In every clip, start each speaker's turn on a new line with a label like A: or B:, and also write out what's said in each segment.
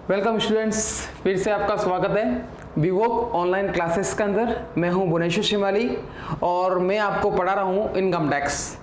A: Welcome students, फिर से आपका स्वागत है विवोक ऑनलाइन क्लासेस के अंदर। मैं हूं भुवनेश्वर शिमाली और मैं आपको पढ़ा रहा हूं इनकम टैक्स।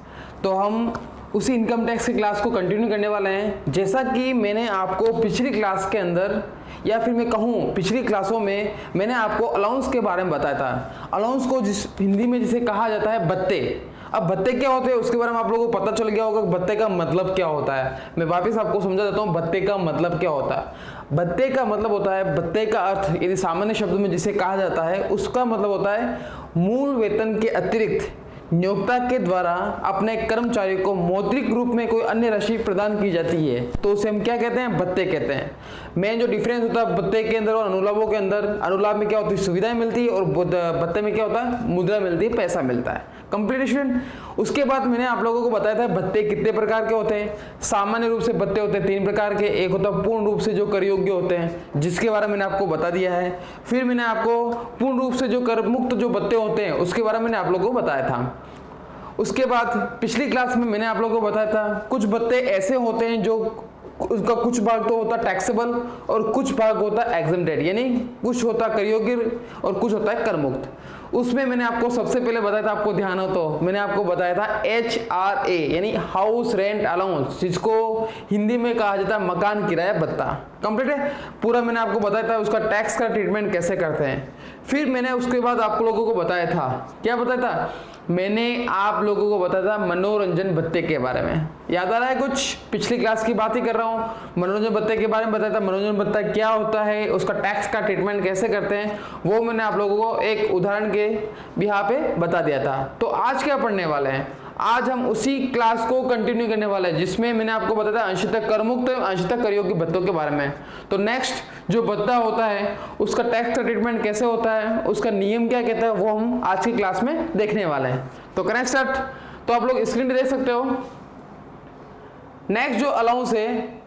A: तो हम उसी इनकम टैक्स की क्लास को कंटिन्यू करने वाले हैं। जैसा कि मैंने आपको पिछली क्लास के अंदर या फिर मैं कहूँ पिछली क्लासों में मैंने आपको अलाउंस के बारे में बताया था। अलाउंस को जिस हिंदी में जिसे कहा जाता है भत्ते। अब भत्ते क्या होते हैं उसके बारे में आप लोगों को पता चल गया होगा। भत्ते का मतलब क्या होता है, मैं वापस आपको समझा देता हूँ। भत्ते का मतलब क्या होता है? भत्ते का मतलब होता है, भत्ते का अर्थ यदि सामान्य शब्दों में जिसे कहा जाता है उसका मतलब होता है मूल वेतन के अतिरिक्त नियोक्ता के द्वारा अपने कर्मचारी को मौद्रिक रूप में कोई अन्य राशि प्रदान की जाती है, तो उसे हम क्या कहते हैं? भत्ते कहते हैं। मेन जो डिफरेंस होता है भत्ते के अंदर और अनुलाभों के अंदर, अनुलाभ में क्या होती है? सुविधाएं मिलती है, और भत्ते में क्या होता है? मुद्रा मिलती है, पैसा मिलता है। Complete student. उसके बाद मैंने आप लोगों को बताया था भत्ते कितने प्रकार के होते हैं। सामान्य रूप से भत्ते होते हैं 3 प्रकार के। एक होता है पूर्ण रूप से जो कर योग्य होते हैं, जिसके बारे में मैंने आपको बता दिया है। फिर मैंने आपको पूर्ण रूप से जो कर मुक्त जो भत्ते होते हैं उसके बारे में मैंने आप लोगों को बताया था। उसके बाद पिछली क्लास में मैंने आप लोगों को बताया था कुछ भत्ते ऐसे होते हैं जो उसका कुछ भाग तो होता है टैक्सेबल और कुछ भाग होता है एग्जम्प्टेड, यानी कुछ होता है कर योग्य और कुछ होता है कर मुक्त। उसमें मैंने आपको सबसे पहले बताया था, आपको ध्यान हो तो मैंने आपको बताया था HRA यानी हाउस रेंट अलाउंस, जिसको हिंदी में कहा जाता है मकान किराया भत्ता। कंप्लीट है पूरा मैंने आपको बताया था उसका टैक्स का ट्रीटमेंट कैसे करते हैं। फिर मैंने उसके बाद आप लोगों को बताया था, क्या बताया था? मैंने आप लोगों को बताया था मनोरंजन भत्ते के बारे में। याद आ रहा है कुछ? पिछली क्लास की बात ही कर रहा हूँ। मनोरंजन भत्ते के बारे में बताया था, मनोरंजन भत्ता क्या होता है, उसका टैक्स का ट्रीटमेंट कैसे करते हैं, वो मैंने आप लोगों को एक उदाहरण के बिहार पे बता दिया था। तो आज क्या पढ़ने वाले हैं? आज हम उसी क्लास को कंटिन्यू करने वाले हैं जिसमें मैंने आपको बताया था अंशतः कर मुक्त अंशतः कर योग्य भत्तों के बारे में। तो नेक्स्ट जो भत्ता होता है उसका टैक्स का ट्रीटमेंट कैसे होता है, उसका नियम क्या कहता है, वो हम आज की क्लास में देखने वाले हैं। तो करें स्टार्ट। तो आप लोग स्क्रीन पे देख सकते हो। नेक्स्ट जो अलाउंस है,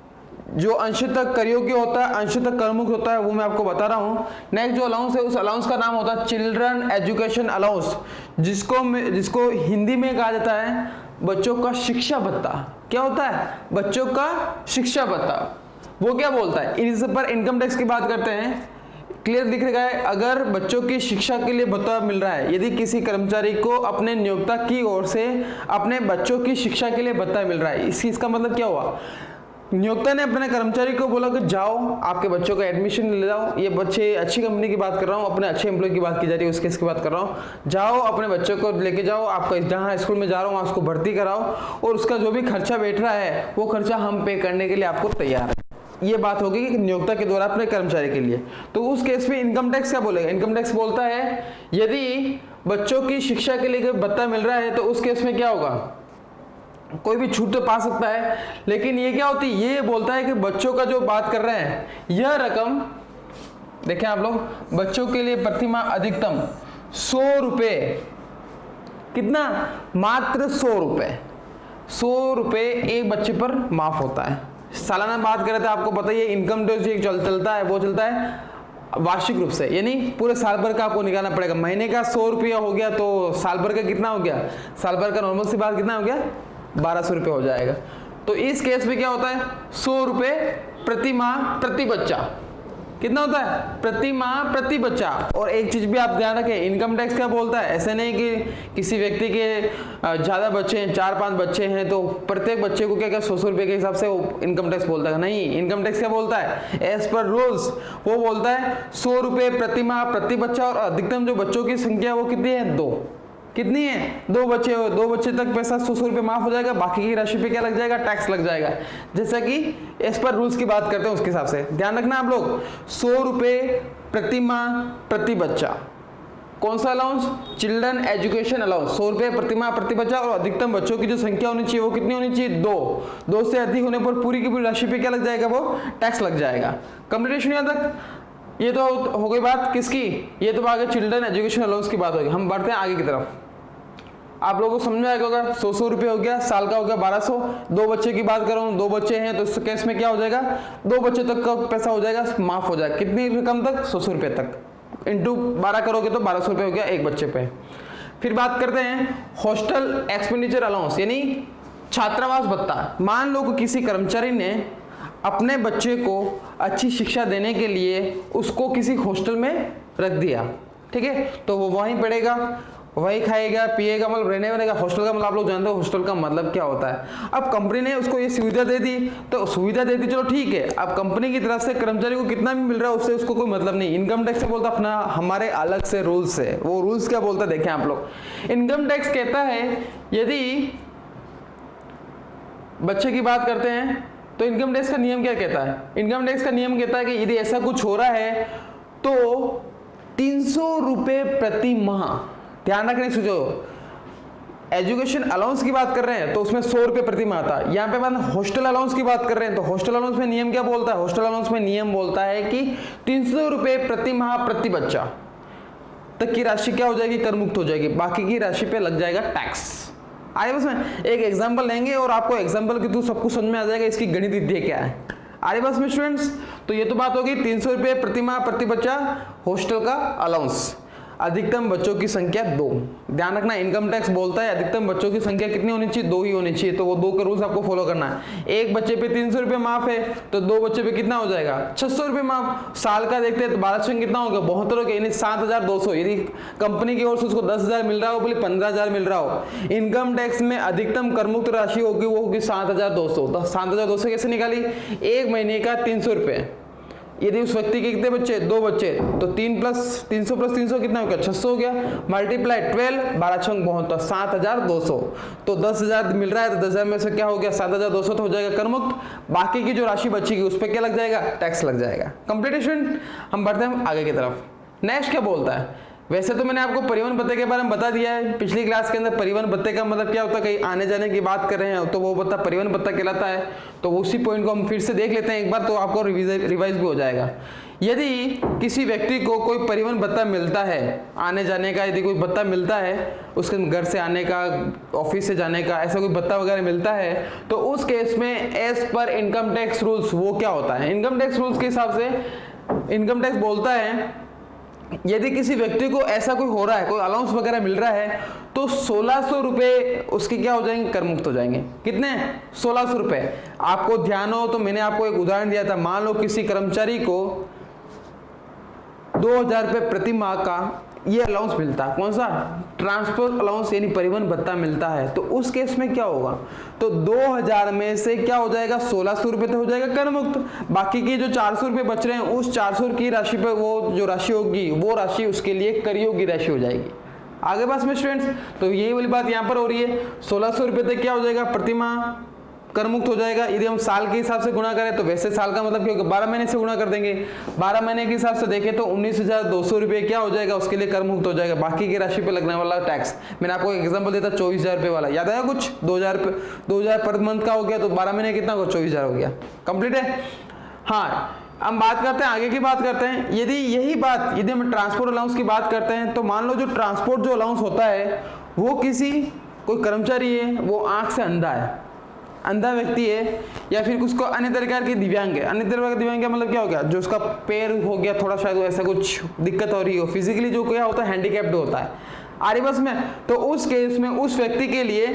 A: जो अंशतः कर योग्य होता है अंशतः कर मुक्त होता है, वो मैं आपको बता रहा हूँ। नेक्स्ट जो अलाउंस है उस अलाउंस का नाम होता है चिल्ड्रन एजुकेशन अलाउंस, जिसको हिंदी में कहा जाता है बच्चों का शिक्षा भत्ता। क्या होता है? बच्चों का शिक्षा भत्ता। वो क्या बोलता है? इस पर इनकम टैक्स की बात करते हैं। क्लियर दिख रहा है? अगर बच्चों की शिक्षा के लिए भत्ता मिल रहा है, यदि किसी कर्मचारी को अपने नियोक्ता की ओर से अपने बच्चों की शिक्षा के लिए भत्ता मिल रहा है, इसका मतलब क्या हुआ? नियोक्ता ने अपने कर्मचारी को बोला कि जाओ आपके बच्चों का एडमिशन ले जाओ। ये बच्चे अच्छी कंपनी की बात कर रहा हूँ, अपने अच्छे एम्प्लॉय की बात की जा रही है, उस केस की बात कर रहा हूँ। जाओ अपने बच्चों को लेके जाओ, आपका जहाँ स्कूल में जा रहा हूँ वहाँ उसको भर्ती कराओ, और उसका जो भी खर्चा बैठ रहा है वो खर्चा हम पे करने के लिए आपको तैयार है। ये बात होगी कि नियोक्ता के द्वारा अपने कर्मचारी के लिए। तो उस केस में इनकम टैक्स क्या बोलेगा? इनकम टैक्स बोलता है यदि बच्चों की शिक्षा के लिए भत्ता मिल रहा है तो उस केस में क्या होगा? कोई भी छूट तो पा सकता है, लेकिन ये क्या होती है? ये बोलता है कि बच्चों का जो बात कर रहे हैं यह रकम देखें आप लोग, बच्चों के लिए प्रति माह अधिकतम 100 रुपये। कितना? मात्र 100 रुपये। 100 रुपये एक बच्चे पर माफ होता है। सालाना बात करें तो आपको पता ही है इनकम टैक्स चलता है, वो चलता है वार्षिक रूप से, यानी पूरे साल भर का आपको निकालना पड़ेगा। महीने का 100 रुपया हो गया तो साल भर का कितना हो गया? साल भर का नॉर्मल सी बात कितना हो गया? 1200 रुपये हो जाएगा। तो इस केस में क्या होता है? 100 रुपये प्रति माह प्रति बच्चा। कितना होता है? प्रति माह प्रति बच्चा। और एक चीज भी आप ध्यान रखें, इनकम टैक्स क्या बोलता है? ऐसे नहीं कि किसी व्यक्ति के ज्यादा बच्चे हैं, 4-5 बच्चे हैं तो प्रत्येक बच्चे को क्या 100 रुपये के हिसाब से वो इनकम टैक्स बोलता है। नहीं, इनकम टैक्स क्या बोलता है? एज पर रूल्स वो बोलता है 100 रुपये प्रति माह प्रति बच्चा, और अधिकतम जो बच्चों की संख्या वो कितनी है? 2। कितनी है? 2 बच्चे हो, 2 बच्चे तक पैसा 100 रुपये माफ हो जाएगा, बाकी की राशि पे क्या लग जाएगा? टैक्स लग जाएगा। जैसा कि एज पर रूल्स की बात करते हैं उसके हिसाब से ध्यान रखना आप लोग। 100 रुपये प्रति माह प्रति बच्चा। कौन सा अलाउंस? Children education allowance. 100 रुपये प्रति माह प्रति बच्चा, और अधिकतम बच्चों की जो संख्या होनी चाहिए वो कितनी होनी चाहिए? 2 से अधिक होने पर पूरी की पूरी राशि पे क्या लग जाएगा? वो टैक्स लग जाएगा। कंप्लीटेशन यहाँ तक। ये तो हो गई बात किसकी? ये तो आगे चिल्ड्रन एजुकेशन अलाउंस की बात होगी। हम बढ़ते हैं आगे की तरफ। आप लोगों को समझ में आएगा? 100 रुपये हो गया, साल का हो गया 1200। 2 बच्चे की बात कर रहा हूँ, 2 बच्चे हैं तो इस केस में क्या हो जाएगा? 2 बच्चे तक का पैसा हो जाएगा माफ हो जाएगा। कितनी रकम तक? 100 रुपये तक। इंटू 12 करोगे तो 1200 रुपये हो गया एक बच्चे पे। फिर बात करते हैं हॉस्टल एक्सपेंडिचर अलाउंस, यानी छात्रावास भत्ता। मान लो कि किसी कर्मचारी ने अपने बच्चे को अच्छी शिक्षा देने के लिए उसको किसी हॉस्टल में रख दिया, ठीक है, तो वो वहीं पढ़ेगा, वही खाएगा पिएगा, मतलब रहने वाले का हॉस्टल का मतलब आप लोग जानते हो हॉस्टल का मतलब क्या होता है। अब कंपनी ने उसको ये सुविधा दे दी, तो सुविधा दे दी चलो ठीक है, अब कंपनी की तरफ से कर्मचारी को कितना भी मिल रहा है उससे उसको कोई मतलब नहीं। इनकम टैक्स से बोलता अपना हमारे अलग से रूल्स है, वो रूल्स क्या बोलता है देखें आप लोग। इनकम टैक्स कहता है यदि बच्चे की बात करते हैं तो इनकम टैक्स का नियम क्या कहता है। इनकम टैक्स का नियम कहता है कि यदि ऐसा कुछ हो रहा है तो 300 रुपये प्रति माह, ध्यान रखने सोचो, एजुकेशन अलाउंस की बात कर रहे हैं तो उसमें 100 रुपये प्रति माह आता है। यहाँ पे बात हॉस्टल अलाउंस की बात कर रहे हैं तो हॉस्टल अलाउंस में नियम क्या बोलता है, हॉस्टल अलाउंस में नियम बोलता है कि 300 रुपये प्रति माह प्रति बच्चा तक की राशि क्या हो जाएगी, कर मुक्त हो जाएगी, बाकी की राशि पे लग जाएगा टैक्स। आइए बस में एक एग्जाम्पल लेंगे और आपको एग्जाम्पल के थ्रू सब कुछ समझ में आ जाएगा इसकी गणित विधि क्या है। आइए बस में स्टूडेंट्स, तो ये तो बात होगी 300 रुपये प्रति माह प्रति बच्चा हॉस्टल का अलाउंस। अधिकतम बच्चों की संख्या 2, ध्यान रखना इनकम टैक्स बोलता है अधिकतम बच्चों की संख्या कितनी होनी चाहिए, 2 ही होनी चाहिए, तो वो 2 का रूल्स आपको फॉलो करना है। एक बच्चे पे 300 रुपये माफ है तो 2 बच्चे पे कितना हो जाएगा 600 रुपये माफ। साल का देखते हैं तो 12 कितना होगा 72 के, यानी 7200। यदि कंपनी की ओर से उसको 10,000 मिल रहा हो बोले 15,000 मिल रहा हो, इनकम टैक्स में अधिकतम करमुक्त राशि होगी वो होगी 7,200। तो 7,200 कैसे निकाली, एक महीने का 300 रुपये, यदि उस व्यक्ति के कितने बच्चे 2 बच्चे तो 3 + 300 + 300 कितना हो गया 600 हो गया, मल्टीप्लाई 12 12 6 72 7,200। तो 10,000 मिल रहा है तो 10,000 में से क्या हो गया 7,200 तो हो जाएगा करमुक्त, बाकी की जो राशि बचेगी उस पर क्या लग जाएगा टैक्स लग जाएगा। कंप्लीट स्टूडेंट, हम बढ़ते हैं आगे की तरफ। नेक्स्ट क्या बोलता है, वैसे तो मैंने आपको परिवहन भत्ते के बारे में बता दिया है पिछली क्लास के अंदर। परिवहन भत्ते का मतलब क्या होता है, कहीं आने जाने की बात कर रहे हैं तो वो भत्ता परिवहन भत्ता कहलाता है। तो उसी पॉइंट को हम फिर से देख लेते हैं एक बार, तो आपको रिवाइज भी हो जाएगा। यदि किसी व्यक्ति को कोई परिवहन भत्ता मिलता है, आने जाने का यदि कोई भत्ता मिलता है, उसके घर से आने का, ऑफिस से जाने का, ऐसा कोई भत्ता वगैरह मिलता है, तो उस केस में as per income tax rules वो क्या होता है, इनकम टैक्स रूल्स के हिसाब से इनकम टैक्स बोलता है यदि किसी व्यक्ति को ऐसा कोई हो रहा है, कोई अलाउंस वगैरह मिल रहा है, तो 1600 रुपये उसके क्या हो जाएंगे, कर मुक्त हो जाएंगे। कितने 1600 रुपये। आपको ध्यान हो तो मैंने आपको एक उदाहरण दिया था, मान लो किसी कर्मचारी को 2000 रुपये प्रति माह का ये अलाउंस मिलता है, कौन सा ट्रांसपोर्ट अलाउंस यानी परिवहन भत्ता मिलता है, तो उस केस में क्या होगा, तो 2000 में से क्या हो जाएगा 1600 रुपये तो हो जाएगा कर मुक्त, बाकी की जो 400 रुपये बच रहे हैं उस 400 की राशि पर वो जो राशि होगी वो राशि उसके लिए कर योग्य राशि हो जाएगी। आगे बात में स्टूडेंट्स, तो यही वाली बात यहाँ पर हो रही है, 1600 रुपये तक क्या हो जाएगा प्रति माह कर मुक्त हो जाएगा। यदि हम साल के हिसाब से गुणा करें तो वैसे साल का मतलब क्या होगा 12 महीने से गुणा कर देंगे, 12 महीने के हिसाब से देखें तो 19,200 रुपये क्या हो जाएगा उसके लिए कर मुक्त हो जाएगा, बाकी की राशि पे लगने वाला टैक्स। मैंने आपको एक एग्जांपल देता 24,000 रुपये वाला, याद आया कुछ 2,000 पर मंथ का हो गया तो 12 महीने कितना होगा 24,000 हो गया। कंप्लीट है। हाँ, हम बात करते हैं आगे की बात करते हैं। यदि यही बात यदि हम ट्रांसपोर्ट अलाउंस की बात करते हैं तो मान लो जो ट्रांसपोर्ट जो अलाउंस होता है वो किसी कोई कर्मचारी है, वो आंख से अंधा है, अंधा व्यक्ति है, या फिर उसको अन्य प्रकार की दिव्यांग है। अन्य प्रकार का दिव्यांग मतलब क्या हो गया, जो उसका पैर हो गया थोड़ा शायद ऐसा कुछ दिक्कत हो रही हो, फिजिकली जो क्या होता है हैंडीकैप्ड होता है आरी बस में, तो उस केस में उस व्यक्ति के लिए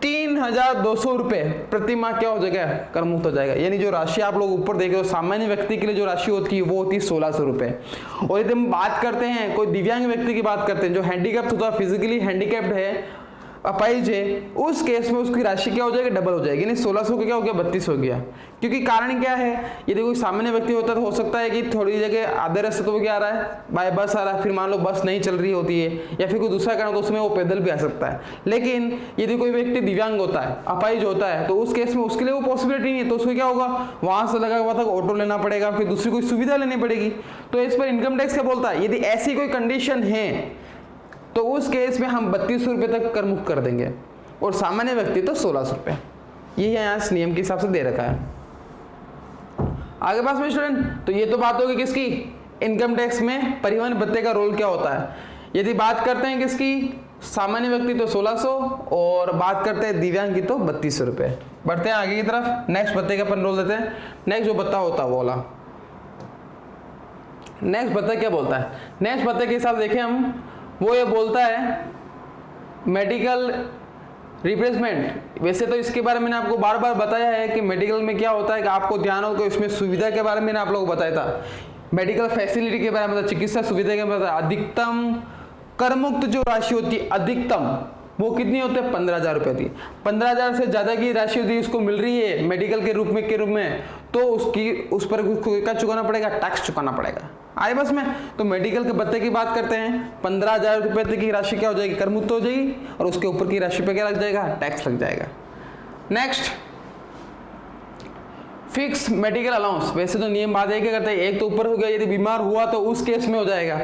A: 3,200 रुपये प्रति माह क्या हो जाएगा कर मुक्त हो जाएगा। यानी जो राशि आप लोग ऊपर देख रहे हो सामान्य व्यक्ति के लिए जो राशि होती है वो होती है 1,600 रुपये। और यदि हम बात करते हैं कोई दिव्यांग व्यक्ति की बात करते हैं जो हैंडीकैप्ड होता है, फिजिकली हैंडीकैप्ड है, अपाहिज है, उस केस में उसकी राशि क्या हो जाएगी डबल हो जाएगी, यानी 1600 का क्या हो गया 32 हो गया। क्योंकि कारण क्या है, यदि कोई सामान्य व्यक्ति होता तो हो सकता है कि थोड़ी जगह आधे रास्ते तो वो क्या आ रहा है बाय बस आ रहा है, फिर मान लो बस नहीं चल रही होती है या फिर कोई दूसरा कारण तो उसमें वो पैदल भी आ सकता है। लेकिन यदि कोई व्यक्ति दिव्यांग होता है, अपाहिज होता है, तो उस केस में उसके लिए वो पॉसिबिलिटी नहीं है, तो उसको क्या होगा वहां से लगा हुआ था ऑटो लेना पड़ेगा, फिर दूसरी कोई सुविधा लेनी पड़ेगी। तो इस पर इनकम टैक्स क्या बोलता है, यदि ऐसी कोई कंडीशन है तो उस केस में हम 3200 रुपये तक कर मुक्त कर देंगे, और सामान्य व्यक्ति तो 1600 रुपये। ये यहाँ इस नियम के हिसाब से दे रखा है। आगे पास में स्टूडेंट, तो ये तो बात होगी किसकी, इनकम टैक्स में परिवहन भत्ते का रोल क्या होता है। यदि बात करते हैं किसकी, सामान्य व्यक्ति तो 1600 और बात करते हैं दिव्यांग की तो 3200 रुपये। बढ़ते हैं आगे की तरफ, नेक्स्ट भत्ते का अपन रोल देते हैं। नेक्स्ट जो भत्ता होता है वो वाला, नेक्स्ट भत्ता क्या बोलता है, नेक्स्ट भत्ते के हिसाब से देखें हम, वो ये बोलता है मेडिकल रिप्लेसमेंट, वैसे तो इसके बारे में मैंने आपको बार बार बताया है कि मेडिकल में क्या होता है कि आपको ध्यान हो, तो इसमें सुविधा के बारे में मैंने आप लोगों को बताया था, मेडिकल फैसिलिटी के बारे में बताया, चिकित्सा सुविधा के बारे में बताया। अधिकतम करमुक्त जो राशि होती है अधिकतम वो कितनी होती है, 15,000 रुपये होती है। 15,000 से ज़्यादा की राशि होती है उसको मिल रही है मेडिकल के रूप में तो उसकी उस पर क्या चुकाना पड़ेगा, टैक्स चुकाना पड़ेगा। आए बस में, तो मेडिकल के भत्ते की बात करते हैं, 15,000 रुपये तक की राशि क्या हो जाएगी, करमुक्त हो जाएगी, और उसके ऊपर की राशि पे क्या लग जाएगा, टैक्स लग जाएगा। Next, fix medical allowance. वैसे तो नियम बात है क्या करते हैं, एक तो ऊपर हो गया, यदि बीमार हुआ तो उस केस में हो जाएगा,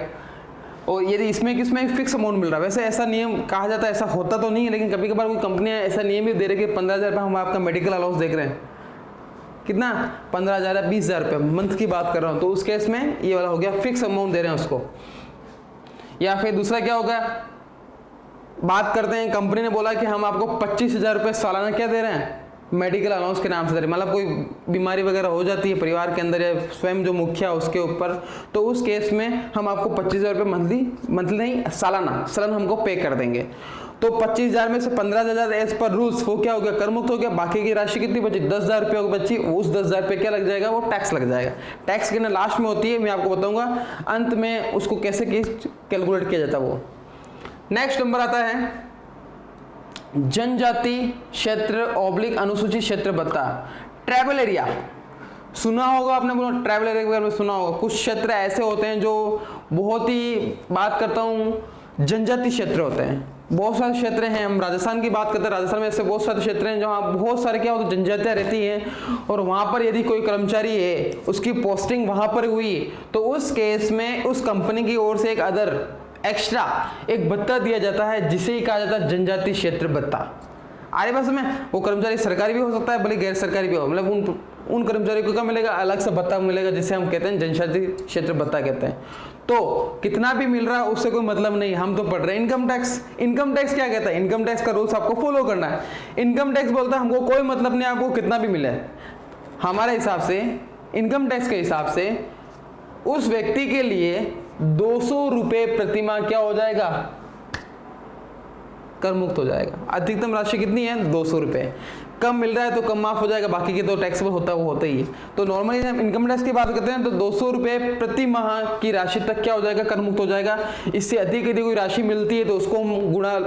A: और यदि इसमें किसमें फिक्स अमाउंट मिल रहा है। वैसे ऐसा नियम कहा जाता है, ऐसा होता तो नहीं है, लेकिन कभी कभार कोई कंपनियां ऐसा नियम भी दे रही है कि 15,000 रुपये हम आपका मेडिकल अलाउंस देख रहे हैं, कितना, 15,000 या 20,000 रुपये मंथ की बात कर रहा हूँ, तो उस केस में ये वाला हो गया, फिक्स अमाउंट दे रहे हैं उसको। या फिर दूसरा क्या होगा, बात करते हैं, कंपनी ने बोला कि हम आपको 25,000 रुपये सालाना क्या दे रहे हैं, मेडिकल अलाउंस के नाम से दे रहे हैं। मतलब कोई बीमारी वगैरह हो जाती है परिवार के अंदर या स्वयं जो मुखिया उसके ऊपर, तो उस केस में हम आपको 25,000 रुपये मंथली नहीं सालाना हमको पे कर देंगे। तो 25,000 में से 15,000 एज पर रूल्स वो क्या हो गया, करमुक्त हो गया। बाकी की राशि कितनी बची, 10,000 रुपये बची, उस 10,000 रुपये क्या लग जाएगा, वो टैक्स लग जाएगा। टैक्स कितना लास्ट में होती है मैं आपको बताऊंगा, अंत में उसको कैसे कैलकुलेट किया जाता है वो। नेक्स्ट नंबर आता है जनजाति क्षेत्र / अनुसूचित क्षेत्र भत्ता, ट्राइबल एरिया। सुना होगा आपने, बोला ट्राइबल एरिया के बारे में सुना होगा। कुछ क्षेत्र ऐसे होते हैं जो बहुत ही, बात करता हूँ, जनजाति क्षेत्र होते हैं। बहुत सारे क्षेत्र हैं, हम राजस्थान की बात करते हैं, राजस्थान में ऐसे बहुत सारे क्षेत्र हैं जहाँ बहुत सारे क्या होते हैं, जनजातियाँ रहती हैं, और वहाँ पर यदि कोई कर्मचारी है उसकी पोस्टिंग वहाँ पर हुई, तो उस केस में उस कंपनी की ओर से एक अदर एक्स्ट्रा एक भत्ता दिया जाता है, जिसे ही कहा जाता है जनजाति क्षेत्र भत्ता। आरे बस में, वो कर्मचारी सरकारी भी हो सकता है, भले गैर सरकारी भी हो, मतलब उन कर्मचारी को क्या मिलेगा, अलग से भत्ता मिलेगा, जिसे हम कहते हैं जनजाति क्षेत्र भत्ता कहते हैं। तो कितना भी मिल रहा है उससे कोई मतलब नहीं, हम तो पढ़ रहे हैं इनकम टैक्स। इनकम टैक्स क्या कहता है, इनकम टैक्स का रूल्स आपको फॉलो करना है। इनकम टैक्स बोलता है हमको कोई मतलब नहीं आपको कितना भी मिले, हमारे हिसाब से इनकम टैक्स के हिसाब से उस व्यक्ति के लिए 200 रुपये प्रति माह क्या हो जाएगा, कर मुक्त हो जाएगा। अधिकतम राशि कितनी है, 200 रुपये। कम मिल रहा है तो कम माफ हो जाएगा, बाकी के तो टैक्सेबल होता है वो होता ही है। तो नॉर्मली जब इनकम टैक्स की बात करते हैं तो 200 रुपये प्रति माह की राशि तक क्या हो जाएगा, कर मुक्त हो जाएगा। इससे अधिक यदि कोई राशि मिलती है तो उसको हम गुणा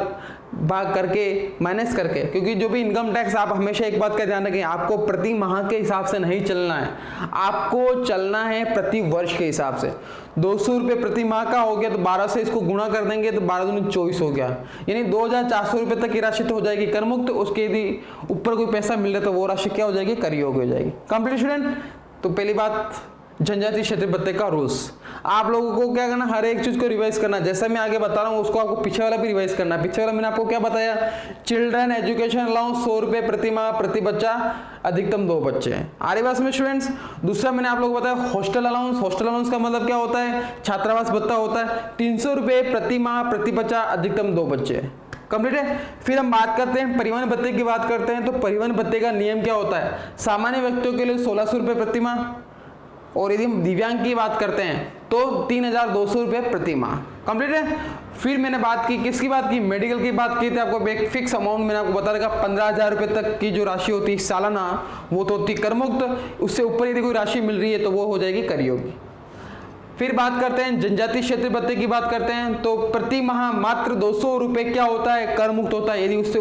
A: भाग करके माइनस करके, क्योंकि जो भी इनकम टैक्स, आप हमेशा एक बात का ध्यान रखें, आपको प्रति माह के हिसाब से नहीं चलना है, आपको चलना है प्रति वर्ष के हिसाब से। 200 रुपये प्रति माह का हो गया तो 12 से इसको गुणा कर देंगे तो 12 दूनी 24 हो गया, यानी 2,400 रुपये तक की राशि तो हो जाएगी कर मुक्त। उसके यदि ऊपर कोई पैसा मिल रहा है तो वो राशि क्या हो जाएगी, कर योग्य हो जाएगी। Complete student. तो पहली बात जनजाति क्षेत्र भत्ते का रूल्स, आप लोगों को क्या करना, हर एक चीज को रिवाइज करना। जैसा मैं आगे बता रहा हूँ उसको आपको पीछे वाला भी रिवाइज करना। पीछे वाला मैंने आपको क्या बताया, चिल्ड्रन एजुकेशन अलाउंस 100 रुपये प्रति माह प्रति बच्चा, अधिकतम 2 बच्चे। आरे बात में स्टूडेंट्स। दूसरा मैंने आप लोगों को बताया हॉस्टल अलाउंस। हॉस्टल अलाउंस का मतलब क्या होता है, छात्रावास भत्ता होता है, 300 रुपये प्रति माह प्रति बच्चा, अधिकतम 2 बच्चे। कंप्लीट है। फिर हम बात करते हैं परिवहन भत्ते की बात करते हैं। तो परिवहन भत्ते का नियम क्या होता है, सामान्य व्यक्तियों के लिए 1600 रुपये प्रति माह, और यदि हम दिव्यांग की बात करते हैं तो 3,200 रुपये प्रति माह। कंप्लीट है। फिर मैंने बात की किसकी बात की, मेडिकल की बात की थी। आपको एक फिक्स अमाउंट मैंने आपको बता रखा, 15,000 रुपये तक की जो राशि होती है सालाना वो तो होती कर मुक्त। उससे ऊपर यदि कोई राशि मिल रही है तो वो हो जाएगी कर योग्य। फिर बात करते हैं जनजाति क्षेत्र भत्ते की बात करते हैं। तो प्रति माह मात्र 200 रुपये क्या होता है, कर मुक्त होता है। यदि उससे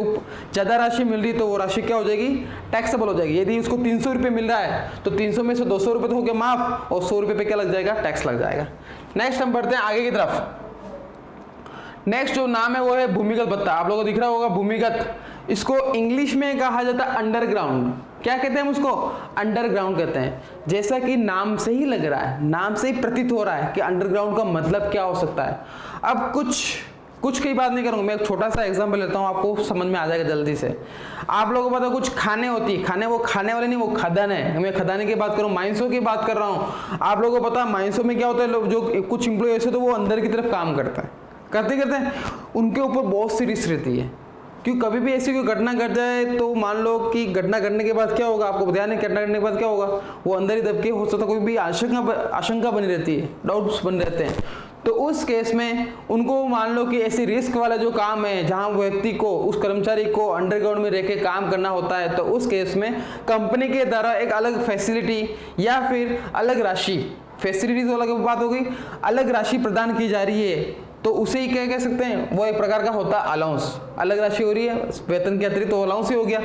A: ज़्यादा राशि मिल रही है तो वो राशि क्या हो जाएगी, टैक्सेबल हो जाएगी। यदि उसको 300 रुपये मिल रहा है तो 300 में से 200 रुपये तो हो गया माफ, और 100 रुपये पे क्या लग जाएगा, टैक्स लग जाएगा। नेक्स्ट हम बढ़ते हैं आगे की तरफ। नेक्स्ट जो नाम है वो है भूमिगत भत्ता। आप लोगों को दिख रहा होगा भूमिगत, इसको इंग्लिश में कहा जाता है अंडरग्राउंड। क्या कहते हैं हम उसको, अंडरग्राउंड कहते हैं। जैसा कि नाम से ही लग रहा है, नाम से ही प्रतीत हो रहा है कि अंडरग्राउंड का मतलब क्या हो सकता है। अब कुछ की बात नहीं करूंगा, मैं एक छोटा सा एग्जांपल लेता हूं, आपको समझ में आ जाएगा जल्दी से। आप लोगों को पता कुछ खाने होती है, खाने वो खाने वाले नहीं, वो खदान है। मैं खदाने की बात करूं, माइंसों की बात कर रहा हूं। आप लोगों को पता माइंसों में क्या होता है, लोग जो कुछ इंप्लॉय ऐसे तो वो अंदर की तरफ काम करते हैं, उनके ऊपर बहुत सी रिस्क रहती है। क्योंकि कभी भी ऐसी कोई घटना घट जाए तो मान लो कि घटना घटने के बाद क्या होगा, आपको ध्यान है घटना घटने के बाद क्या होगा, वो अंदर ही दबके हो सकता, कोई भी आशंका बनी रहती है, डाउट्स बन रहते हैं। तो उस केस में उनको मान लो कि ऐसी रिस्क वाला जो काम है जहां व्यक्ति को, उस कर्मचारी को अंडरग्राउंड में रह के काम करना होता है, तो उस केस में कंपनी के द्वारा एक अलग फैसिलिटी या फिर अलग राशि, फैसिलिटी तो अलग बात हो गई, अलग राशि प्रदान की जा रही है, तो उसे ही क्या कह सकते हैं, वो एक प्रकार का होता है अलाउंस। अलग राशि हो रही है वेतन के अतिरिक्त, तो अलाउंस ही हो गया,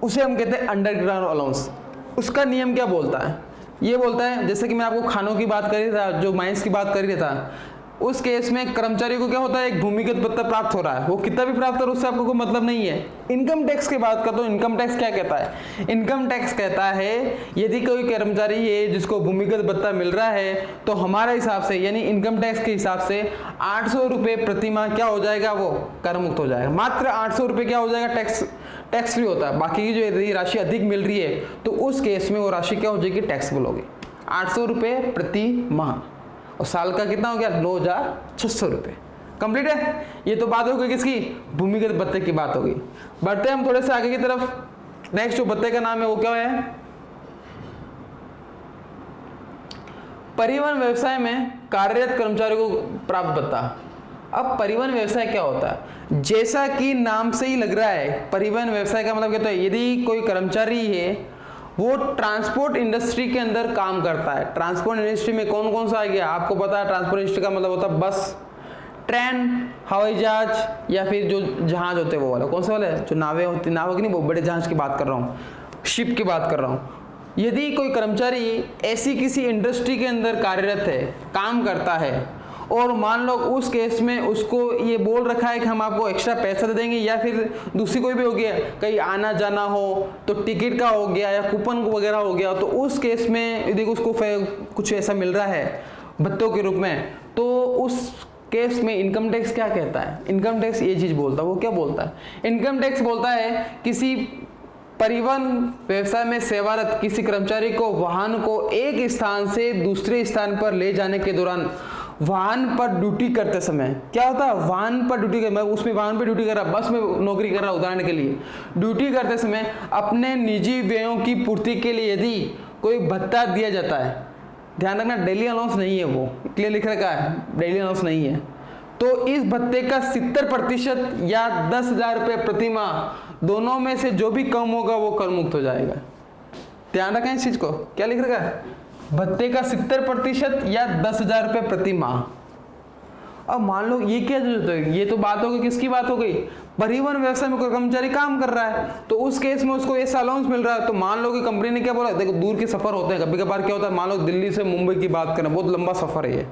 A: उसे हम कहते हैं अंडरग्राउंड अलाउंस। उसका नियम क्या बोलता है, ये बोलता है, जैसे कि मैं आपको खानों की बात कर रही था, जो माइंस की बात कर रही था, उस केस में कर्मचारी को क्या होता है, एक भूमिगत भत्ता प्राप्त हो रहा है, वो कितना भी प्राप्त हो रहा है उससे आपको कोई मतलब नहीं है। इनकम टैक्स की बात करता हूँ, इनकम टैक्स क्या कहता है, इनकम टैक्स कहता है यदि कोई कर्मचारी है जिसको भूमिगत भत्ता मिल रहा है, तो हमारे हिसाब से यानी इनकम टैक्स के हिसाब से 800 रुपये प्रति माह क्या हो जाएगा, वो कर मुक्त हो जाएगा। मात्र 800 रुपये क्या हो जाएगा, टैक्स फ्री होता है। बाकी की जो यदि राशि अधिक मिल रही है तो उस केस में वो राशि क्या हो जाएगी, टैक्सेबल होगी। 800 रुपये प्रति माह और साल का कितना हो गया, 9600 रुपये। कंप्लीट है। ये तो बात हो गई किसकी, भूमिगत भत्ते की बात हो गई। बढ़ते हम थोड़े से आगे की तरफ। नेक्स्ट जो भत्ते का नाम है वो क्या है, परिवहन व्यवसाय में कार्यरत कर्मचारियों को प्राप्त भत्ता। अब परिवहन व्यवसाय क्या होता है, जैसा कि नाम से ही लग रहा है, परिवहन व्यवसाय का मतलब क्या होता है, यदि कोई कर्मचारी है वो ट्रांसपोर्ट इंडस्ट्री के अंदर काम करता है। ट्रांसपोर्ट इंडस्ट्री में कौन कौन सा आ गया, आपको पता है ट्रांसपोर्ट इंडस्ट्री का मतलब होता है बस, ट्रेन, हवाई जहाज या फिर जो जहाज होते हैं वो वाला, कौन सा वाला है, जो नावें होती, नाव की नहीं, वो बड़े जहाज की बात कर रहा हूँ, शिप की बात कर रहा हूँ। यदि कोई कर्मचारी ऐसी किसी इंडस्ट्री के अंदर कार्यरत है, काम करता है, और मान लो उस केस में उसको ये बोल रखा है कि हम आपको एक्स्ट्रा पैसा दे देंगे, या फिर दूसरी कोई भी हो गया, कहीं आना जाना हो तो टिकट का हो गया या कूपन वगैरह हो गया, तो उस केस में यदि उसको कुछ ऐसा मिल रहा है भत्तों के रूप में, तो उस केस में इनकम टैक्स क्या कहता है, इनकम टैक्स ये चीज़ बोलता है, वो क्या बोलता है, इनकम टैक्स बोलता है किसी परिवहन व्यवसाय में सेवारत किसी कर्मचारी को वाहन को एक स्थान से दूसरे स्थान पर ले जाने के दौरान वाहन पर ड्यूटी करते समय, क्या होता है, वाहन पर ड्यूटी कर, मैं उसमें वाहन पर ड्यूटी कर रहा, बस में नौकरी कर रहा, उदाहरण के लिए, ड्यूटी करते समय अपने निजी व्ययों की पूर्ति के लिए यदि कोई भत्ता दिया जाता है, ध्यान रखना डेली अलाउंस नहीं है, वो क्लियर लिख रखा है, डेली अलाउंस नहीं है, तो इस भत्ते का 70% या 10,000 रुपये प्रति माह दोनों में से जो भी कम होगा वो कर मुक्त हो जाएगा। ध्यान रखें इस चीज को, क्या लिख रखा है, भत्ते का 70% या 10,000 रुपये प्रति माह। अब मान लो ये क्या जरूरत है, ये तो बात हो गई, किसकी बात हो गई, परिवहन व्यवसाय में कोई कर्मचारी काम कर रहा है, तो उस केस में उसको ऐसा अलाउंस मिल रहा है, तो मान लो कि कंपनी ने क्या बोला, देखो दूर के सफर होते हैं, कभी कभार क्या होता है, मान लो दिल्ली से मुंबई की बात करें, बहुत लंबा सफर है ये,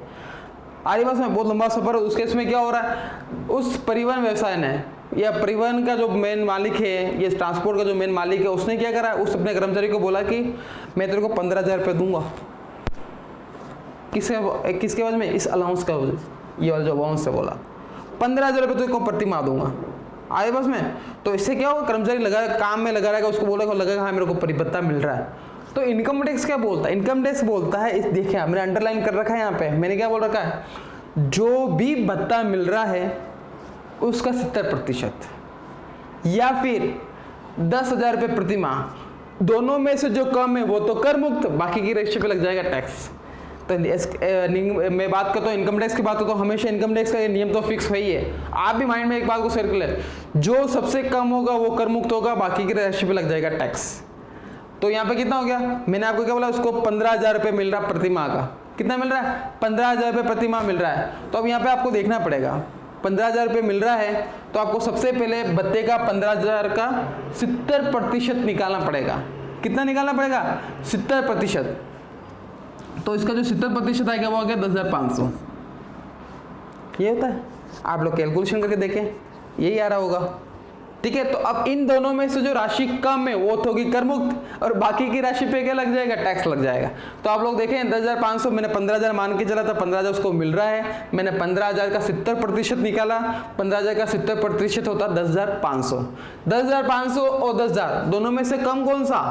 A: आरी बस में बहुत लंबा सफर है, उस केस में क्या हो रहा है, उस परिवहन व्यवसाय ने या परिवहन का जो मेन मालिक है, ये ट्रांसपोर्ट का जो मेन मालिक है, उसने क्या करा, उस अपने कर्मचारी को बोला कि मैं तेरे को 15,000 रुपये दूंगा, किसके वजह में, इस अलाउंस का, ये वाला जो अलाउंस से बोला 15,000 रुपये तो प्रति माह दूंगा, आए बस में। तो इससे क्या होगा, कर्मचारी लगा काम में लगा रहेगा, उसको बोलेगा लगेगा हाँ मेरे को परिभत्ता मिल रहा है। तो इनकम टैक्स क्या बोलता है, इनकम टैक्स बोलता है, इस देखिए मैंने अंडरलाइन कर रखा है यहाँ पे, मैंने क्या बोल रखा है, जो भी भत्ता मिल रहा है उसका 70% या फिर 10,000 रुपये प्रति माह, दोनों में से जो कम है वो तो कर मुक्त, बाकी की रेशियो पे लग जाएगा टैक्स। तो मैं बात करता हूँ इनकम टैक्स की बात करता हूँ, हमेशा इनकम टैक्स का ये नियम तो फिक्स है ही है, आप भी माइंड में एक बात को सर्कल है, जो सबसे कम होगा वो कर मुक्त होगा, बाकी की राशि पे लग जाएगा टैक्स। तो यहाँ पे कितना हो गया, मैंने आपको क्या बोला, उसको 15,000 रुपये मिल रहा प्रति माह का, कितना मिल रहा है, 15,000 रुपये प्रति माह मिल रहा है। तो अब यहाँ पे आपको देखना पड़ेगा, 15,000 रुपये मिल रहा है तो आपको सबसे पहले भत्ते का 15,000 का 70% निकालना पड़ेगा। कितना निकालना पड़ेगा, 70%। तो इसका जो 70% आएगा वो आ गया 10,500। ये होता है, आप लोग कैलकुलेशन करके देखें, यही आ रहा होगा, ठीक है। तो अब इन दोनों में से जो राशि कम है वो तो होगी कर मुक्त, और बाकी की राशि पे क्या लग जाएगा, टैक्स लग जाएगा। तो आप लोग देखें 10,500, मैंने 15,000 मान के चला था, 15,000 उसको मिल रहा है, मैंने 15,000 का 70% निकाला, 15,000 का 70% होता 10,500। 10,500 और 10,000 दोनों में से कम कौन सा,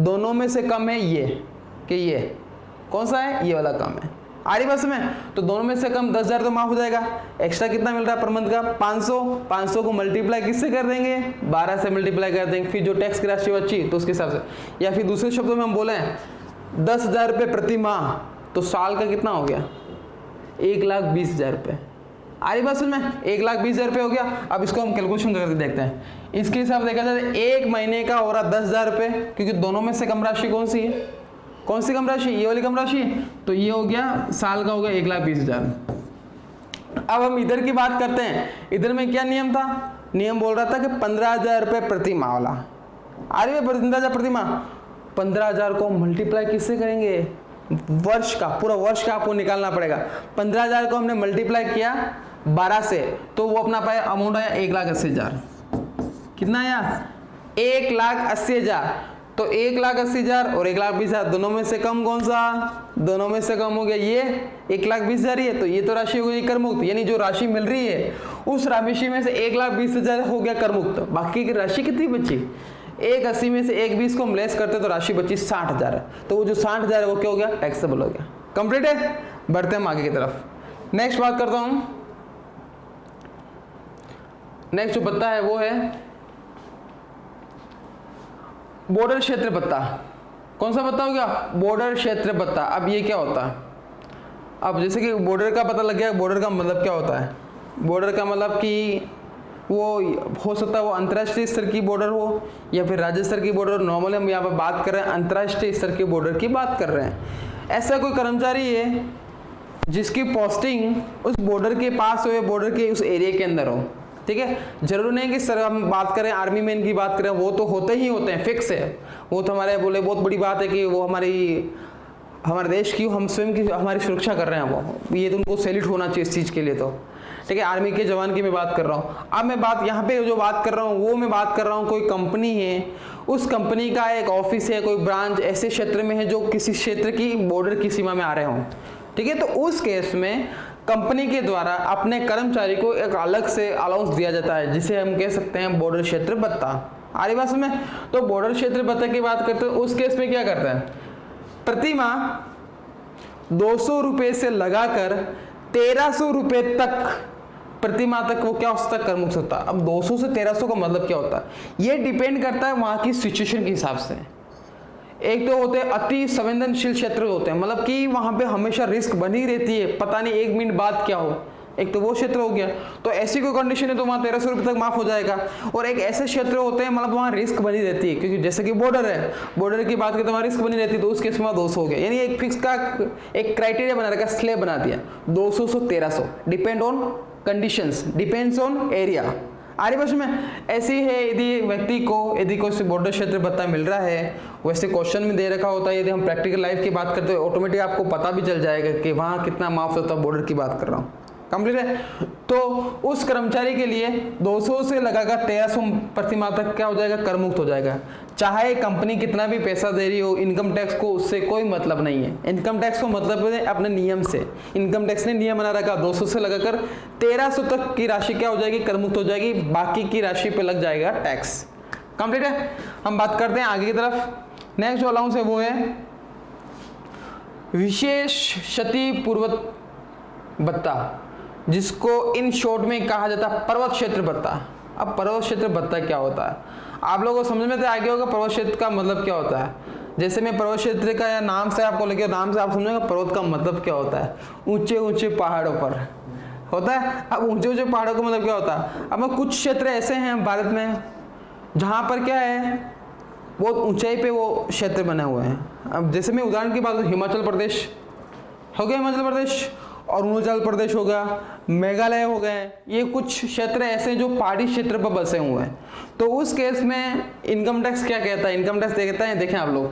A: दोनों में से कम है ये, कि ये कौन सा है, ये वाला कम है, आ रही बस में। तो दोनों में से कम 10,000 तो माफ हो जाएगा। एक्स्ट्रा कितना मिल रहा है पर मंथ का, 500। 500 को मल्टीप्लाई किससे कर देंगे, 12 से मल्टीप्लाई कर देंगे, फिर जो टैक्स की राशि बची तो उसके हिसाब से, या फिर दूसरे शब्दों में हम बोले 10,000 रुपये प्रति माह, तो साल का कितना हो गया, 1,20,000 रुपये। आ रही बात समझ में? 1,20,000 रुपये हो गया। अब इसको हम कैलकुलेशन करके देखते हैं। इसके हिसाब से देखा जाए 1 महीने का हो रहा 10,000 रुपये, क्योंकि दोनों में से कम राशि कौन सी है? कौन सी कम राशि? ये वाली कम राशि। तो ये हो गया साल का हो गया 1,20,000। अब हम इधर की बात करते हैं। इधर में क्या नियम था? नियम बोल रहा था कि 15,000 रुपये प्रति माह वाला। आ रही है 15,000 प्रति माह। 15,000 को मल्टीप्लाई किससे करेंगे? वर्ष का, पूरा वर्ष का आपको निकालना पड़ेगा। 15,000 को हमने मल्टीप्लाई किया 12 से, तो वो अपना पाया अमाउंट आया 1,80,000। कितना आया? 1,80,000। तो 1,80,000 और 1,20,000 दोनों में से कम कौन सा? दोनों में से कम हो गया ये 1,20,000 ही है। तो ये तो राशि हो गई कर मुक्त, यानी जो राशि मिल रही है उस राशि में से 1,20,000 हो गया कर मुक्त। बाकी की राशि कितनी बची? 1,80 में से 1,20 को हम लेस करते तो राशि बची 60,000 है। तो वो जो 60,000 है वो क्या हो गया? टैक्सेबल हो गया। कंप्लीट है। बढ़ते हैं आगे की तरफ। नेक्स्ट बात करता हूं। नेक्स्ट जो भत्ता है वो है बॉर्डर क्षेत्र भत्ता। कौन सा भत्ता हो गया? बॉर्डर क्षेत्र भत्ता। अब ये क्या होता है? अब जैसे कि बॉर्डर का पता लग गया, बॉर्डर का मतलब क्या होता है? बॉर्डर का मतलब कि वो हो सकता है वो अंतर्राष्ट्रीय स्तर की बॉर्डर हो या फिर राज्य स्तर की बॉर्डर। नॉर्मली हम यहाँ पर बात कर रहे हैं अंतर्राष्ट्रीय स्तर की बॉर्डर की बात कर रहे हैं। ऐसा कोई कर्मचारी है जिसकी पोस्टिंग उस बॉर्डर के पास हो या बॉर्डर के उस एरिया के अंदर हो। ठीक है, जरूर नहीं कि सर हम बात करें आर्मी मैन की बात करें, वो तो होते ही होते हैं, फिक्स है। वो तो हमारे बोले बहुत बड़ी बात है कि वो हमारे देश की, हम स्वयं की हमारी सुरक्षा कर रहे हैं। वो ये तो उनको सैल्यूट होना चाहिए इस चीज़ के लिए। तो ठीक है, आर्मी के जवान की मैं बात कर रहा हूँ। अब मैं बात यहाँ पे जो बात कर रहा हूँ वो मैं बात कर रहा हूँ कोई कंपनी है, उस कंपनी का एक ऑफिस है, कोई ब्रांच ऐसे क्षेत्र में है जो किसी क्षेत्र की बॉर्डर की सीमा में आ रहे हों। ठीक है, तो उस केस में कंपनी के द्वारा अपने कर्मचारी को एक अलग से अलाउंस दिया जाता है, जिसे हम कह सकते हैं बॉर्डर क्षेत्र भत्ता। आ रही बात में? तो बॉर्डर क्षेत्र भत्ता की बात करते हैं, उस केस में क्या करता है? प्रति माह 200 रुपये से लगाकर 1,300 रुपये तक प्रति माह तक वो क्या हो सकता है? कर मुक्त होता है। अब 200 से 1,300 का मतलब क्या होता है? ये डिपेंड करता है वहाँ की सिचुएशन के हिसाब से। एक तो होते हैं अति संवेदनशील क्षेत्र होते हैं, मतलब कि वहाँ पे हमेशा रिस्क बनी रहती है, पता नहीं 1 मिनट बाद क्या हो। एक तो वो क्षेत्र हो गया, तो ऐसी कोई कंडीशन है तो वहाँ 1,300 रुपये तक माफ हो जाएगा। और एक ऐसे क्षेत्र होते हैं मतलब वहाँ रिस्क बनी रहती है, क्योंकि जैसे कि बॉर्डर है, बॉर्डर की बात करें तो वहाँ रिस्क बनी रहती है, तो उस केस में 200 हो गया। यानी एक फिक्स का एक क्राइटेरिया बना रखा, स्लैब बना दिया 200 से 1,300, depend on conditions, depends on area. आरी भाषा में ऐसी है, यदि व्यक्ति को यदि कोई बॉर्डर क्षेत्र भत्ता मिल रहा है, वैसे क्वेश्चन में दे रखा होता है, यदि हम प्रैक्टिकल लाइफ की बात करते हैं ऑटोमेटिक आपको पता भी चल जाएगा कि वहाँ कितना माफ होता है। बॉर्डर की बात कर रहा हूँ, कंप्लीट है। तो उस कर्मचारी के लिए 200 से लगाकर 1,300 प्रति माह तक क्या हो जाएगा? कर मुक्त हो जाएगा। चाहे कंपनी कितना भी पैसा दे रही हो, इनकम टैक्स को उससे कोई मतलब नहीं है। इनकम टैक्स को मतलब है अपने नियम से। इनकम टैक्स ने नियम बना रखा 200 से लगाकर 1,300 तक की राशि क्या हो जाएगी? कर मुक्त हो जाएगी। बाकी की राशि पे लग जाएगा टैक्स। कंप्लीट है। हम बात करते हैं आगे की तरफ। नेक्स्ट जो अलाउंस है वो है विशेष क्षतिपूर्वक भत्ता, जिसको इन शॉर्ट में कहा जाता है पर्वत क्षेत्र भत्ता। अब पर्वत क्षेत्र भत्ता क्या होता है? आप लोगों को समझ में तो आ गया होगा पर्वत क्षेत्र का मतलब क्या होता है। जैसे मैं पर्वत क्षेत्र का या नाम से आपको लेके, नाम से आप समझेंगे पर्वत का मतलब क्या होता है। ऊंचे ऊंचे पहाड़ों पर होता है। अब ऊंचे ऊंचे पहाड़ों का मतलब क्या होता है? अब कुछ क्षेत्र ऐसे हैं भारत में जहाँ पर क्या है, बहुत ऊंचाई पे वो क्षेत्र बने हुए हैं। अब जैसे मैं उदाहरण की बात करूँ, हिमाचल प्रदेश हो गया, हिमाचल प्रदेश, अरुणाचल प्रदेश हो गया, मेघालय हो गए, ये कुछ क्षेत्र ऐसे जो पहाड़ी क्षेत्र पर बसे हुए हैं। तो उस केस में इनकम टैक्स क्या कहता है? इनकम टैक्स कहता है, देखें आप लोग,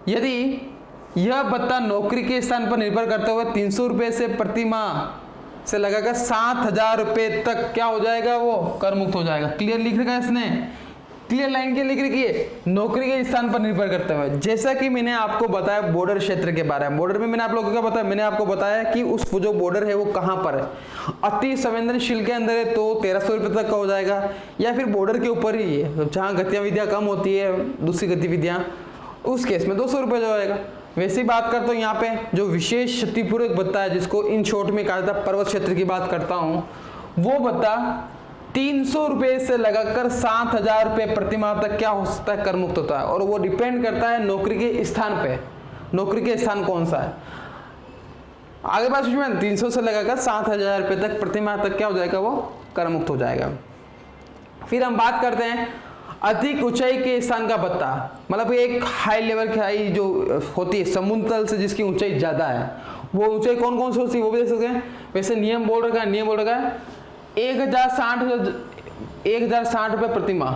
A: यदि यह भत्ता नौकरी के स्थान पर निर्भर करते हुए 300 रुपये से प्रति माह से लगाकर 7,000 रुपये तक क्या हो जाएगा? वो कर मुक्त हो जाएगा। क्लियर लिख रखा है इसने, क्लियर लाइन के लिख रखी है, नौकरी के स्थान पर निर्भर करते हुए। जैसा कि मैंने आपको बताया बॉर्डर क्षेत्र के बारे में, बॉर्डर में मैंने आप लोगों को क्या बताया? मैंने आपको बताया कि उस जो बॉर्डर है वो कहाँ पर है। अति संवेदनशील के अंदर है तो 1,300 रुपये तक का हो जाएगा, या फिर बॉर्डर के ऊपर ही है जहाँ गतिविधियाँ कम होती है, दूसरी गतिविधियाँ, उस केस में 200 रुपये जो आएगा। वैसी बात करता हूँ यहाँ पे जो विशेष क्षतिपूर्वक भत्ता है, जिसको इन शॉर्ट में कहा जाता है पर्वत क्षेत्र की बात करता हूँ, वो भत्ता 300 रुपये से लगाकर 7,000 रुपये प्रति माह तक क्या हो सकता है? कर मुक्त होता है। और वो डिपेंड करता है नौकरी के स्थान पे, नौकरी के स्थान कौन सा है। आगे बात में 300 से लगाकर 7,000 रुपये तक प्रति माह तक क्या हो जाएगा, वो कर मुक्त हो जाएगा। फिर हम बात करते हैं अधिक ऊंचाई के स्थान का भत्ता, मतलब एक हाई लेवल की हाई जो होती है समुद्र तल से जिसकी ऊंचाई ज़्यादा है, वो ऊंचाई कौन कौन सी होती है वो भी देख सकते हैं। वैसे नियम बोल रखा है 1,060 रुपये प्रति माह।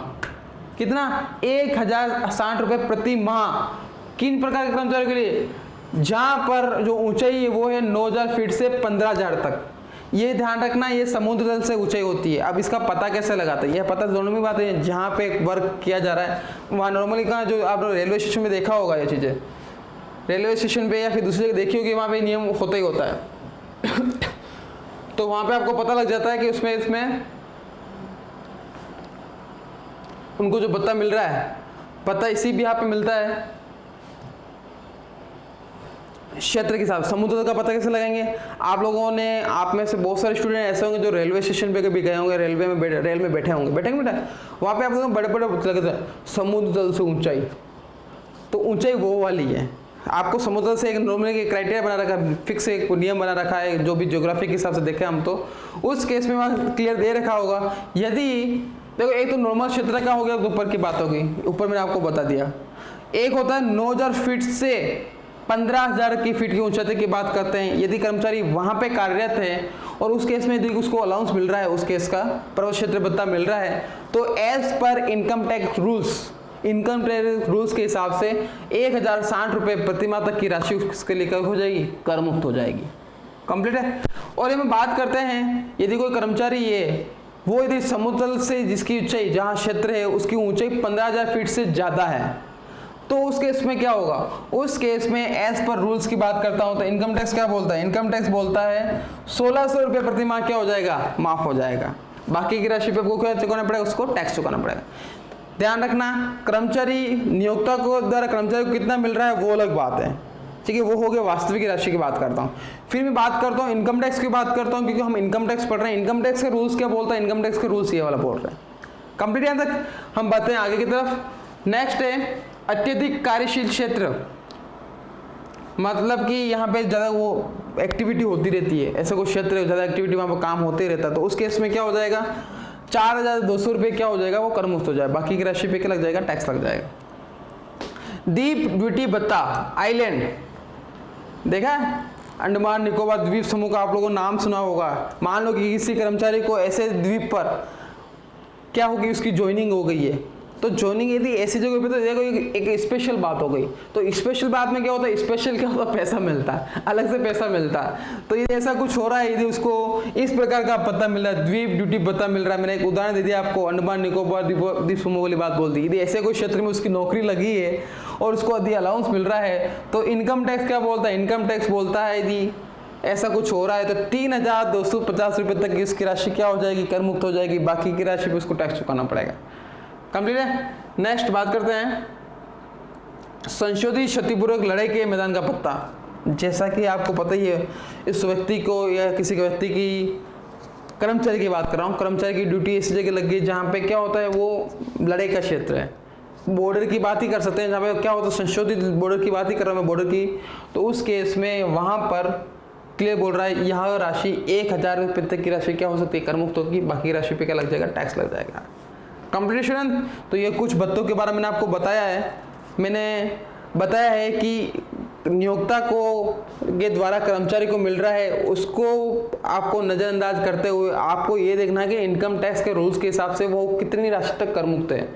A: कितना? 1,060 रुपये प्रति माह। किन प्रकार के कर्मचारियों के लिए? जहाँ पर जो ऊंचाई है वो है 9,000 फीट से 15,000 तक। ये ध्यान रखना, ये समुद्र तल से ऊंचाई होती है। अब इसका पता कैसे लगाते हैं? यह पता दोनों में बात है। जहाँ पे वर्क किया जा रहा है वहाँ नॉर्मली कहाँ, जो आप रेलवे स्टेशन में देखा होगा ये चीज़ें, रेलवे स्टेशन पे या फिर दूसरी जगह देखी होगी, वहाँ पे नियम होता ही होता है। तो वहाँ पे आपको पता लग जाता है कि इसमें उनको जो भत्ता मिल रहा है, पता इसी भी यहाँ पे मिलता है क्षेत्र के हिसाब से। समुद्र का पता कैसे लगाएंगे? आप लोगों ने, आप में से बहुत सारे स्टूडेंट ऐसे होंगे जो रेलवे स्टेशन पे कभी गए होंगे, रेल में बैठे होंगे, बैठेंगे वहाँ पे आप लोगों को बड़े बड़े लगता है समुद्र तल से ऊंचाई, तो ऊंचाई वो वाली है। आपको समुद्र से एक नॉर्मली क्राइटेरिया बना रखा है, फिक्स एक नियम बना रखा है, जो भी ज्योग्राफी के हिसाब से देखें हम, तो उस केस में वहाँ क्लियर दे रखा होगा। यदि देखो, एक तो नॉर्मल क्षेत्र का हो गया, तो ऊपर की बात होगी, ऊपर मैंने आपको बता दिया। एक होता है 9,000 फीट से 15,000 की फीट की ऊंचाई की बात करते हैं। यदि कर्मचारी वहां पे कार्यरत है और उस केस में यदि उसको अलाउंस मिल रहा है, उस केस का पर्वत क्षेत्र भत्ता मिल रहा है, तो as per income tax rules के हिसाब से 1,060 रुपये प्रति माह तक की राशि उसके लिए हो जाएगी, कर मुक्त हो जाएगी। कंप्लीट है। और ये में बात करते हैं, यदि कोई कर्मचारी है वो यदि समुद्र तल से जिसकी ऊंचाई, जहाँ क्षेत्र है उसकी ऊंचाई 15,000 फीट से ज़्यादा है, तो उस केस में क्या होगा? उस केस में एज पर रूल्स की बात करता हूं तो इनकम टैक्स क्या बोलता है? इनकम टैक्स बोलता है 1,600 रुपये प्रति माह क्या हो जाएगा, माफ हो जाएगा। बाकी की राशि पे आपको क्या चुकाना पड़ेगा? उसको टैक्स चुकाना पड़ेगा। ध्यान रखना, कर्मचारी नियोक्ता को द्वारा कर्मचारी को कितना मिल रहा है वो अलग बात है, ठीक है, वो हो गया वास्तविक राशि की बात करता हूँ। फिर मैं बात करता हूँ इनकम टैक्स की बात करता हूँ, क्योंकि हम इनकम टैक्स पढ़ रहे हैं। इनकम टैक्स के रूल्स क्या बोलता है? इनकम टैक्स के रूल्स ये वाला बोल रहे हैं। कंप्लीट यहाँ तक हम बढ़ते हैं आगे की तरफ। नेक्स्ट है अत्यधिक कार्यशील क्षेत्र, मतलब कि यहाँ पे ज़्यादा वो एक्टिविटी होती रहती है, ऐसा कोई क्षेत्र ज़्यादा एक्टिविटी वहाँ पर काम होते रहता है, तो उस केस में क्या हो जाएगा? 4,200 रुपये क्या हो जाएगा, वो कर मुक्त हो जाएगा। बाकी की राशि पे क्या लग जाएगा? टैक्स लग जाएगा। द्वीप ड्यूटी भत्ता, आइलैंड, देखा है? अंडमान निकोबार द्वीप समूह का आप लोगों को नाम सुना होगा। मान लो कि किसी कर्मचारी को ऐसे द्वीप पर क्या होगी, उसकी ज्वाइनिंग हो गई है, तो ज्वाइनिंग यदि ऐसी जगह पे, तो देखो एक स्पेशल बात हो गई। तो स्पेशल बात में क्या होता है? स्पेशल क्या होता है? पैसा मिलता है, अलग से पैसा मिलता है। तो यदि ऐसा कुछ हो रहा है, यदि उसको इस प्रकार का भत्ता मिल रहा है, द्वीप ड्यूटी भत्ता मिल रहा है, मैंने एक उदाहरण दे दिया आपको, अंडमान निकोबार द्वीप समूह वाली बात बोल दी। यदि ऐसे कोई क्षेत्र में उसकी नौकरी लगी है और उसको यदि अलाउंस मिल रहा है, तो इनकम टैक्स क्या बोलता है? इनकम टैक्स बोलता है यदि ऐसा कुछ हो रहा है तो 3,250 रुपये तक की उसकी राशि क्या हो जाएगी? कर मुक्त हो जाएगी। बाकी की राशि पे उसको टैक्स चुकाना पड़ेगा। कंप्लीट है। नेक्स्ट बात करते हैं संशोधित क्षतिपूर्वक लड़ाई के मैदान का भत्ता। जैसा कि आपको पता ही है, इस व्यक्ति को या किसी व्यक्ति की, कर्मचारी की बात कर रहा हूँ, कर्मचारी की ड्यूटी ऐसी जगह लग गई जहाँ पे क्या होता है, वो लड़ाई का क्षेत्र है, बॉर्डर की बात ही कर सकते हैं, जहाँ पे क्या होता है संशोधित बॉर्डर की बात ही कर रहा हूँ मैं, बॉर्डर की। तो उस केस में वहाँ पर क्लियर बोल रहा है, यह राशि 1,000 रुपये तक की राशि क्या हो सकती है? कर मुक्त होगी। बाकी राशि पे क्या लग जाएगा? टैक्स लग जाएगा। कंप्लीशन। तो ये कुछ भत्तों के बारे में मैंने आपको बताया है। मैंने बताया है कि नियोक्ता को के द्वारा कर्मचारी को मिल रहा है, उसको आपको नज़रअंदाज करते हुए आपको ये देखना है कि इनकम टैक्स के रूल्स के हिसाब से वो कितनी राशि तक कर मुक्त है।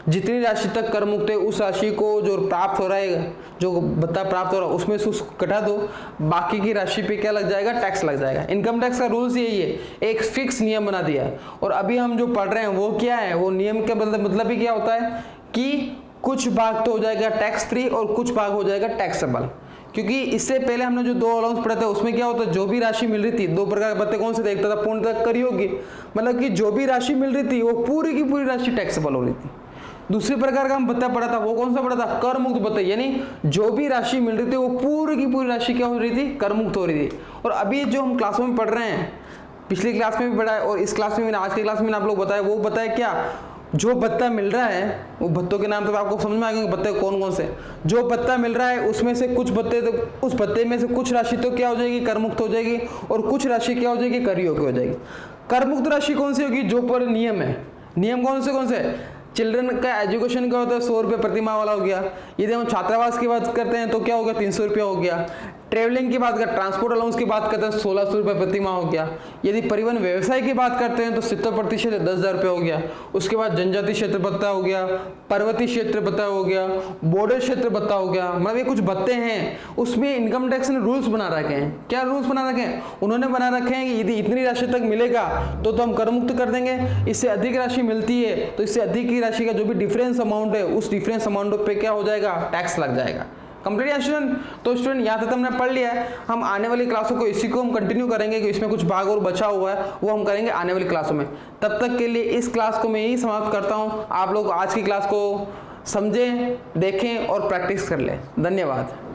A: जितनी राशि तक कर मुक्त है उस राशि को जो प्राप्त हो रहा है, जो भत्ता प्राप्त हो रहा है, उसमें से उसको कटा दो। बाकी की राशि पे क्या लग जाएगा? टैक्स लग जाएगा। इनकम टैक्स का रूल्स यही है, एक फिक्स नियम बना दिया है। और अभी हम जो पढ़ रहे हैं वो क्या है? वो नियम का मतलब ही क्या होता है कि कुछ भाग तो हो जाएगा टैक्स फ्री और कुछ भाग हो जाएगा टैक्सेबल। क्योंकि इससे पहले हमने जो 2 अलाउंस पढ़े थे उसमें क्या होता है, जो भी राशि मिल रही थी, 2 प्रकार के भत्ते कौन से देखता था? पूर्णतः कर योग्य, मतलब कि जो भी राशि मिल रही थी वो पूरी की पूरी राशि टैक्सेबल हो रही थी। दूसरे प्रकार का हम भत्ता पढ़ा था, वो कौन सा पढ़ा था? कर मुक्त भत्ता, यानी जो भी राशि मिल रही थी वो पूरी की पूरी राशि क्या हो रही थी? कर मुक्त हो रही थी। और अभी जो हम क्लासों में पढ़ रहे हैं, पिछली क्लास में भी पढ़ा है और इस क्लास में मैंने, आज की क्लास में आप लोग बताया, वो बताया क्या? जो भत्ता मिल रहा है वो भत्तों के नाम तो आपको समझ में आएंगे भत्ते कौन कौन से। जो भत्ता मिल रहा है उसमें से कुछ भत्ते तो उस भत्ते में से कुछ राशि तो क्या हो जाएगी, कर मुक्त हो जाएगी, और कुछ राशि क्या हो जाएगी, कर योग्य हो जाएगी। कर मुक्त राशि कौन सी होगी, जो पर नियम है। नियम कौन से चिल्ड्रन का एजुकेशन का होता है 100 रुपये प्रति माह वाला हो गया। यदि हम छात्रावास की बात करते हैं तो क्या हो गया, 300 रुपया हो गया। ट्रेवलिंग की बात करते, ट्रांसपोर्ट अलाउंस की बात करते हैं 1600 रुपये प्रति माह हो गया। यदि परिवहन व्यवसाय की बात करते हैं तो 70% 10,000 रुपये हो गया। उसके बाद जनजाति क्षेत्र भत्ता हो गया, पर्वतीय क्षेत्र भत्ता हो गया, बॉर्डर क्षेत्र भत्ता हो गया। मतलब ये कुछ भत्ते हैं, उसमें इनकम टैक्स ने रूल्स बना रखे हैं। क्या रूल्स बना रखे हैं, उन्होंने बना रखे हैं कि यदि इतनी राशि तक मिलेगा तो हम कर मुक्त कर देंगे, इससे अधिक राशि मिलती है तो इससे अधिक की राशि का जो भी डिफरेंस अमाउंट है उस डिफरेंस अमाउंट पे क्या हो जाएगा, टैक्स लग जाएगा। कंप्लीट है स्टूडेंट। तो स्टूडेंट यहाँ तक हमने पढ़ लिया है। हम आने वाली क्लासों को इसी को हम कंटिन्यू करेंगे कि इसमें कुछ भाग और बचा हुआ है वो हम करेंगे आने वाली क्लासों में। तब तक के लिए इस क्लास को मैं यही समाप्त करता हूँ। आप लोग आज की क्लास को समझें, देखें और प्रैक्टिस कर लें। धन्यवाद।